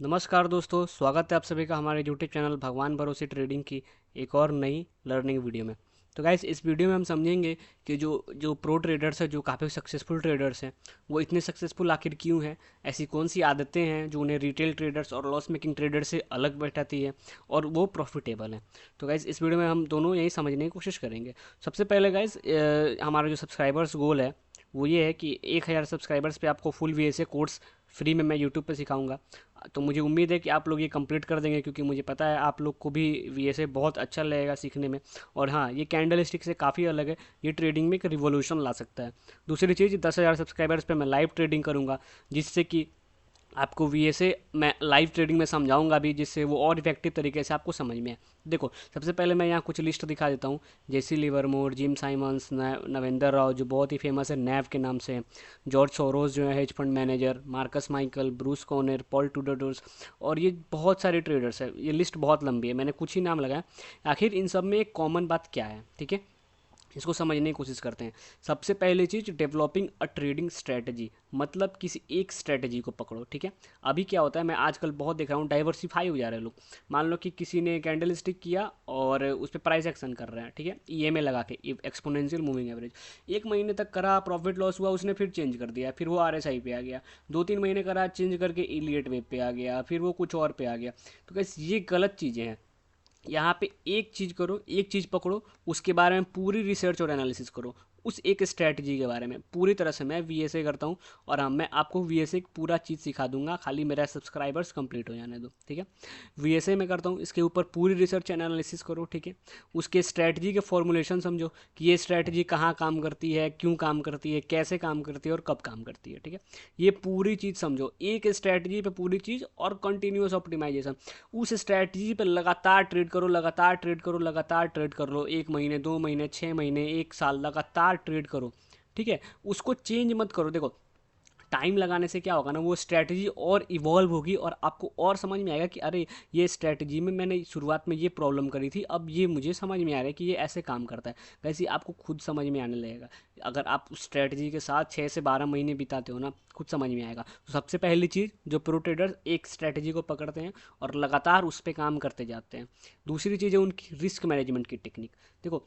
नमस्कार दोस्तों, स्वागत है आप सभी का हमारे यूट्यूब चैनल भगवान भरोसे ट्रेडिंग की एक और नई लर्निंग वीडियो में। तो गाइस, इस वीडियो में हम समझेंगे कि जो जो प्रो ट्रेडर्स हैं, जो काफ़ी सक्सेसफुल ट्रेडर्स हैं, वो इतने सक्सेसफुल आखिर क्यों हैं। ऐसी कौन सी आदतें हैं जो उन्हें रिटेल ट्रेडर्स और लॉस मेकिंग ट्रेडर्स से अलग बैठाती है और वो प्रॉफिटेबल हैं। तो गाइस, इस वीडियो में हम दोनों यही समझने की कोशिश करेंगे। सबसे पहले गाइस, हमारा जो सब्सक्राइबर्स गोल है वो ये है कि 1000 सब्सक्राइबर्स पे आपको फुल VSA कोर्स फ्री में मैं यूट्यूब पे सिखाऊंगा। तो मुझे उम्मीद है कि आप लोग ये कंप्लीट कर देंगे, क्योंकि मुझे पता है आप लोग को भी VSA बहुत अच्छा लगेगा सीखने में। और हाँ, ये कैंडल स्टिक से काफ़ी अलग है, ये ट्रेडिंग में एक रिवॉल्यूशन ला सकता है। दूसरी चीज़, 10,000 सब्सक्राइबर्स पे मैं लाइव ट्रेडिंग करूँगा, जिससे कि आपको VSA मैं लाइव ट्रेडिंग में समझाऊंगा भी, जिससे वो और इफेक्टिव तरीके से आपको समझ में आए। देखो, सबसे पहले मैं यहाँ कुछ लिस्ट दिखा देता हूँ। Jesse Livermore, Jim Simons, Navendra Rao जो बहुत ही फेमस है नैव के नाम से, जॉर्ज सोरोस जो है hedge fund manager, Marcus Michael, Bruce Kovner, Paul टूडोडोस, और ये बहुत सारे ट्रेडर्स हैं। ये लिस्ट बहुत लंबी है, मैंने कुछ ही नाम लगाया। आखिर इन सब में एक कॉमन बात क्या है, ठीक है, इसको समझने की कोशिश करते हैं। सबसे पहली चीज़, डेवलपिंग अ ट्रेडिंग स्ट्रेटजी, मतलब किसी एक स्ट्रेटजी को पकड़ो, ठीक है। अभी क्या होता है, मैं आजकल बहुत देख रहा हूँ, डाइवर्सिफाई हो जा रहे हैं लोग। मान लो कि किसी ने कैंडल स्टिक किया और उस पर प्राइस एक्शन कर रहे हैं, ठीक है, EMA लगा के, एक्सपोनेंशियल मूविंग एवरेज। एक महीने तक करा, प्रॉफिट लॉस हुआ, उसने फिर चेंज कर दिया, फिर वो RSI पे आ गया। 2-3 महीने करा, चेंज करके इलियट वेब पे आ गया, फिर वो कुछ और पे आ गया। तो कैसे, ये गलत चीज़ें हैं। यहाँ पे एक चीज़ करो, एक चीज़ पकड़ो, उसके बारे में पूरी रिसर्च और एनालिसिस करो, उस एक स्ट्रैटेजी के बारे में पूरी तरह से। मैं VSA करता हूँ, और हाँ, मैं आपको VSA की पूरा चीज़ सिखा दूंगा, खाली मेरा सब्सक्राइबर्स कंप्लीट हो जाने दो, ठीक है। VSA में करता हूँ, इसके ऊपर पूरी रिसर्च एनालिसिस करो, ठीक है। उसके स्ट्रैटेजी के फॉर्मुलेशन समझो कि ये स्ट्रैटेजी कहाँ काम करती है, क्यों काम करती है, कैसे काम करती है और कब काम करती है, ठीक है। ये पूरी चीज़ समझो, एक स्ट्रैटेजी पे पूरी चीज़, और कंटिन्यूस ऑप्टिमाइजेशन। उस स्ट्रैटेजी पे लगातार ट्रेड करो, लगातार ट्रेड करो, लगातार ट्रेड कर लो, 1 महीने, 2 महीने, 6 महीने, 1 साल लगातार ट्रेड करो, ठीक है। उसको चेंज मत करो। देखो, टाइम लगाने से क्या होगा ना, वो स्ट्रैटेजी और इवॉल्व होगी, और आपको और समझ में आएगा कि अरे, ये स्ट्रैटेजी में मैंने शुरुआत में ये प्रॉब्लम करी थी, अब ये मुझे समझ में आ रहा है कि ये ऐसे काम करता है। वैसे ही आपको खुद समझ में आने लगेगा। अगर आप उस स्ट्रैटेजी के साथ 6 से 12 महीने बिताते हो ना, खुद समझ में आएगा। तो सबसे पहली चीज़, जो प्रो ट्रेडर्स एक स्ट्रैटेजी को पकड़ते हैं और लगातार उस पर काम करते जाते हैं। दूसरी चीज़ है उनकी रिस्क मैनेजमेंट की टेक्निक। देखो,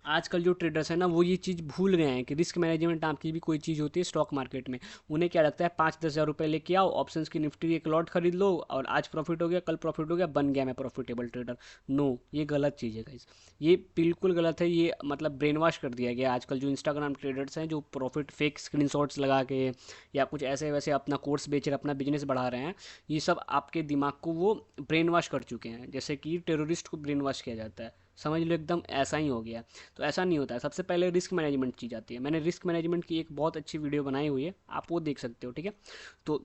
आजकल जो ट्रेडर्स हैं ना, वो ये चीज़ भूल गए हैं कि रिस्क मैनेजमेंट नाम की भी कोई चीज़ होती है स्टॉक मार्केट में। उन्हें क्या लगता है, 5-10 हज़ार रुपये लेके आओ, ऑप्शंस की निफ्टी एक लॉट खरीद लो, और आज प्रॉफिट हो गया, कल प्रॉफिट हो गया, बन गया मैं प्रॉफिटेबल ट्रेडर। नो, ये गलत चीज़ है गाइस, ये बिल्कुल गलत है। ये मतलब ब्रेन वॉश कर दिया गया आजकल जो इंस्टाग्राम ट्रेडर्स हैं, जो प्रॉफिट फेक स्क्रीनशॉट्स लगा के या कुछ ऐसे वैसे अपना कोर्स बेच रहे, अपना बिजनेस बढ़ा रहे हैं। ये सब आपके दिमाग को वो ब्रेन वॉश कर चुके हैं, जैसे कि टेररिस्ट को ब्रेन वॉश किया जाता है। समझ लो, एकदम ऐसा ही हो गया। तो ऐसा नहीं होता है। सबसे पहले रिस्क मैनेजमेंट चीज़ आती है। मैंने रिस्क मैनेजमेंट की एक बहुत अच्छी वीडियो बनाई हुई है, आप वो देख सकते हो, ठीक है। तो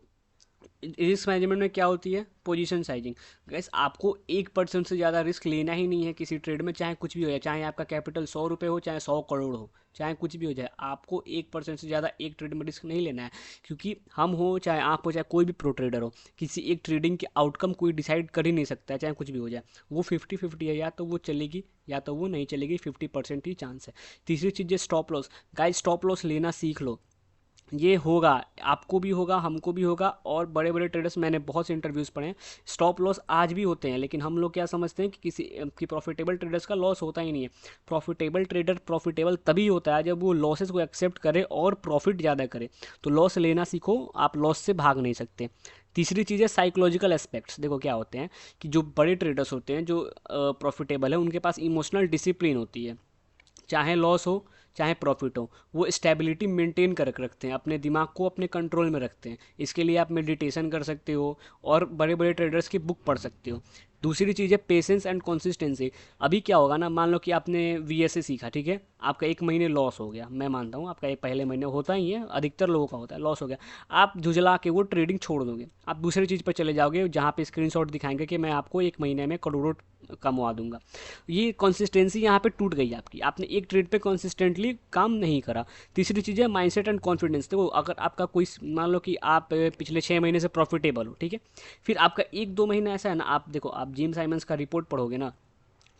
रिस्क मैनेजमेंट में क्या होती है, पोजीशन साइजिंग। गैस, आपको 1% से ज़्यादा रिस्क लेना ही नहीं है किसी ट्रेड में, चाहे कुछ भी हो जाए, चाहे आपका कैपिटल 100 रुपये हो, चाहे 100 करोड़ हो, चाहे कुछ भी हो जाए, आपको 1% से ज़्यादा एक ट्रेड में रिस्क नहीं लेना है। क्योंकि हम हो, चाहे आप हो, चाहे कोई भी प्रो ट्रेडर हो, किसी एक ट्रेडिंग के आउटकम कोई डिसाइड कर ही नहीं सकता है, चाहे कुछ भी हो जाए। वो 50-50 है, या तो वो चलेगी या तो वो नहीं चलेगी, 50% ही चांस है। तीसरी चीज़ है stop loss. Guys, stop loss लेना सीख लो। ये होगा, आपको भी होगा, हमको भी होगा, और बड़े बड़े ट्रेडर्स, मैंने बहुत से इंटरव्यूज़ पढ़े हैं, स्टॉप लॉस आज भी होते हैं। लेकिन हम लोग क्या समझते हैं कि किसी कि प्रॉफिटेबल ट्रेडर्स का लॉस होता ही नहीं है। प्रॉफिटेबल ट्रेडर प्रॉफिटेबल तभी होता है जब वो लॉसेस को एक्सेप्ट करे और प्रॉफिट ज़्यादा करे। तो लॉस लेना सीखो, आप लॉस से भाग नहीं सकते। तीसरी चीज़ है साइकोलॉजिकल एस्पेक्ट्स। देखो क्या होते हैं कि जो बड़े ट्रेडर्स होते हैं, जो प्रॉफिटेबल है, उनके पास इमोशनल डिसिप्लिन होती है। चाहे लॉस हो, चाहे प्रॉफिट हो, वो स्टेबिलिटी मेंटेन कर रखते हैं, अपने दिमाग को अपने कंट्रोल में रखते हैं। इसके लिए आप मेडिटेशन कर सकते हो, और बड़े बड़े ट्रेडर्स की बुक पढ़ सकते हो। दूसरी चीज़ है पेशेंस एंड कंसिस्टेंसी। अभी क्या होगा ना, मान लो कि आपने VSA सीखा, ठीक है, आपका 1 महीने लॉस हो गया, मैं मानता हूँ आपका एक पहले महीने होता ही है, अधिकतर लोगों का होता है, लॉस हो गया। आप झुझला के वो ट्रेडिंग छोड़ दोगे, आप दूसरी चीज़ पर चले जाओगे, जहाँ पे स्क्रीनशॉट दिखाएंगे कि मैं आपको 1 महीने में करोड़ों कमवा दूंगा। ये कंसिस्टेंसी यहाँ पे टूट गई आपकी, आपने एक ट्रेड पे कंसिस्टेंटली काम नहीं करा। तीसरी चीज़ है माइंडसेट एंड कॉन्फिडेंस। देखो, अगर आपका कोई, मान लो कि आप पिछले 6 महीने से प्रॉफिटेबल हो, ठीक है, फिर आपका 1-2 महीना ऐसा है ना, आप देखो, आप जिम साइमंस का रिपोर्ट पढ़ोगे ना,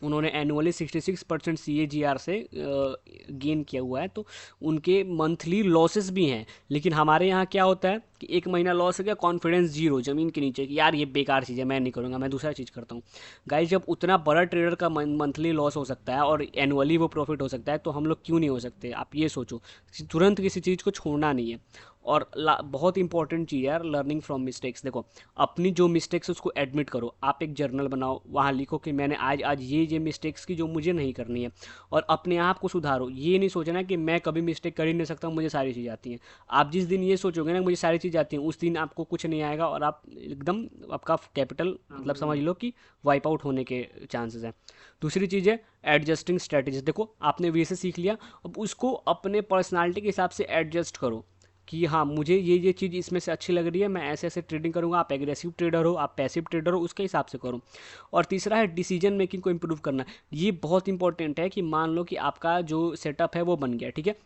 उन्होंने एनुअली 66% CAGR से गेन किया हुआ है, तो उनके मंथली लॉसेस भी हैं। लेकिन हमारे यहाँ क्या होता है कि एक महीना लॉस हो गया, कॉन्फिडेंस जीरो, ज़मीन के नीचे कि यार ये बेकार चीज़ है, मैं नहीं करूँगा, मैं दूसरा चीज़ करता हूँ। गाइस, जब उतना बड़ा ट्रेडर का मंथली लॉस हो सकता है और एनुअली वो प्रॉफिट हो सकता है, तो हम लोग क्यों नहीं हो सकते? आप ये सोचो, तुरंत किसी चीज़ को छोड़ना नहीं है। और बहुत इंपॉर्टेंट चीज़ है यार, लर्निंग फ्रॉम मिस्टेक्स। देखो, अपनी जो मिस्टेक्स उसको एडमिट करो, आप एक जर्नल बनाओ, वहाँ लिखो कि मैंने आज आज ये मिस्टेक्स की जो मुझे नहीं करनी है, और अपने आप को सुधारो। ये नहीं सोचना कि मैं कभी मिस्टेक कर ही नहीं सकता, मुझे सारी चीज़ आती हैं। आप जिस दिन ये सोचोगे ना मुझे सारी चीज़ आती हैं, उस दिन आपको कुछ नहीं आएगा और आप एकदम, आपका कैपिटल मतलब समझ लो कि वाइप आउट होने के चांसेस हैं। दूसरी चीज़ है एडजस्टिंग स्ट्रेटजीज। देखो, आपने वे से सीख लिया, अब उसको अपने पर्सनालिटी के हिसाब से एडजस्ट करो कि हाँ, मुझे ये चीज़ इसमें से अच्छी लग रही है, मैं ऐसे ऐसे ट्रेडिंग करूँगा। आप एग्रेसिव ट्रेडर हो, आप पैसिव ट्रेडर हो, उसके हिसाब से करो। और तीसरा है डिसीजन मेकिंग को इम्प्रूव करना। ये बहुत इंपॉर्टेंट है कि मान लो कि आपका जो सेटअप है वो बन गया, ठीक है,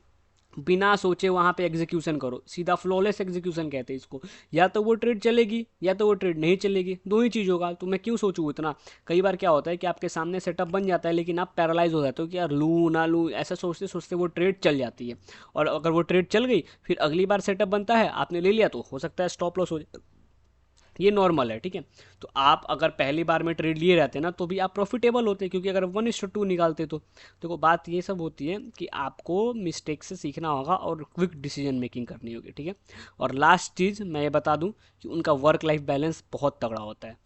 बिना सोचे वहाँ पे एग्जीक्यूशन करो, सीधा फ्लॉलेस एग्जीक्यूशन कहते हैं इसको। या तो वो ट्रेड चलेगी या तो वो ट्रेड नहीं चलेगी, दो ही चीज़ होगा। तो मैं क्यों सोचूं इतना? कई बार क्या होता है कि आपके सामने सेटअप बन जाता है लेकिन आप पैरालाइज हो जाते हो कि यार लूँ ना लूँ, ऐसा सोचते सोचते वो ट्रेड चल जाती है। और अगर वो ट्रेड चल गई, फिर अगली बार सेटअप बनता है, आपने ले लिया, तो हो सकता है स्टॉप लॉस हो जाए। ये नॉर्मल है, ठीक है। तो आप अगर पहली बार में ट्रेड लिए रहते ना तो भी आप प्रॉफिटेबल होते, क्योंकि अगर 1:2 निकालते तो। देखो, बात ये सब होती है कि आपको मिस्टेक से सीखना होगा और क्विक डिसीजन मेकिंग करनी होगी, ठीक है। और लास्ट चीज़ मैं ये बता दूं कि उनका वर्क लाइफ बैलेंस बहुत तगड़ा होता है।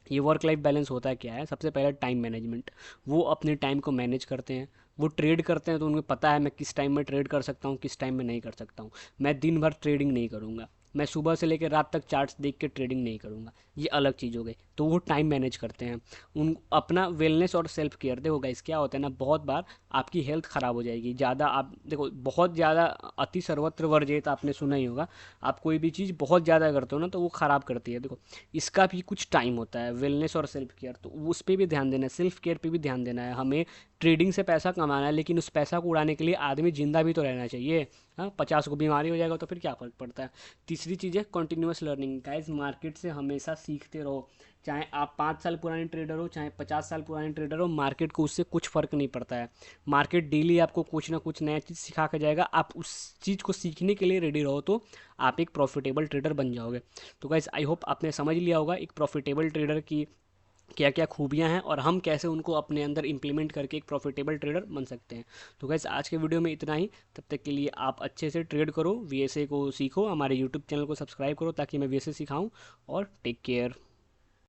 ये वर्क लाइफ बैलेंस होता है क्या है? सबसे पहले टाइम मैनेजमेंट। वो अपने टाइम को मैनेज करते हैं, वो ट्रेड करते हैं तो उन्हें पता है मैं किस टाइम में ट्रेड कर सकता हूँ, किस टाइम में नहीं कर सकता हूँ। मैं दिन भर ट्रेडिंग नहीं करूँगा, मैं सुबह से लेकर रात तक चार्ट्स देख के ट्रेडिंग नहीं करूँगा, ये अलग चीज़ हो गई। तो वो टाइम मैनेज करते हैं। उन अपना वेलनेस और सेल्फ केयर, देखो गाइस क्या होता है ना, बहुत बार आपकी हेल्थ ख़राब हो जाएगी ज़्यादा। आप देखो, बहुत ज़्यादा अति सर्वत्र वर्जेत आपने सुना ही होगा। आप कोई भी चीज़ बहुत ज़्यादा करते हो ना तो वो ख़राब करती है। देखो, इसका भी कुछ टाइम होता है, वेलनेस और सेल्फ केयर, तो उस पर भी ध्यान देना है, सेल्फ केयर पे भी ध्यान देना है। हमें ट्रेडिंग से पैसा कमाना है, लेकिन उस पैसा को उड़ाने के लिए आदमी जिंदा भी तो रहना चाहिए। हाँ, 50 को बीमारी हो जाएगा तो फिर क्या फ़र्क पड़ता है। तीसरी चीज़ है कॉन्टिन्यूस लर्निंग। गाइस, मार्केट से हमेशा सीखते रहो। चाहे आप 5 साल पुराने ट्रेडर हो, चाहे 50 साल पुराने ट्रेडर हो, मार्केट को उससे कुछ फ़र्क नहीं पड़ता है। मार्केट डेली आपको कुछ ना कुछ नया चीज़ सिखा के जाएगा। आप उस चीज़ को सीखने के लिए रेडी रहो तो आप एक प्रॉफिटेबल ट्रेडर बन जाओगे। तो गाइस, आई होप आपने समझ लिया होगा एक प्रॉफिटेबल ट्रेडर की क्या क्या खूबियां हैं और हम कैसे उनको अपने अंदर इंप्लीमेंट करके एक प्रॉफिटेबल ट्रेडर बन सकते हैं। तो गाइस, आज के वीडियो में इतना ही। तब तक के लिए आप अच्छे से ट्रेड करो, VSA को सीखो, हमारे यूट्यूब चैनल को सब्सक्राइब करो ताकि मैं VSA सिखाऊं, और टेक केयर।